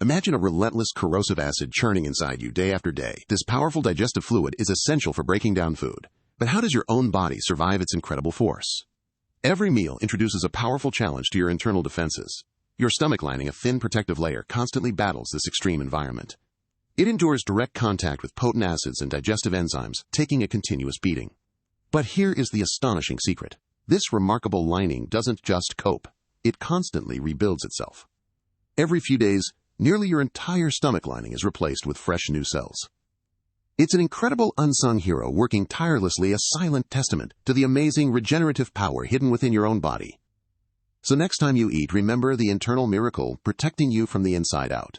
Imagine a relentless corrosive acid churning inside you day after day. This powerful digestive fluid is essential for breaking down food. But how does your own body survive its incredible force? Every meal introduces a powerful challenge to your internal defenses. Your stomach lining, a thin protective layer, constantly battles this extreme environment. It endures direct contact with potent acids and digestive enzymes, taking a continuous beating. But here is the astonishing secret. This remarkable lining doesn't just cope. It constantly rebuilds itself. Every few days, nearly your entire stomach lining is replaced with fresh new cells. It's an incredible unsung hero working tirelessly, a silent testament to the amazing regenerative power hidden within your own body. So next time you eat, remember the internal miracle protecting you from the inside out.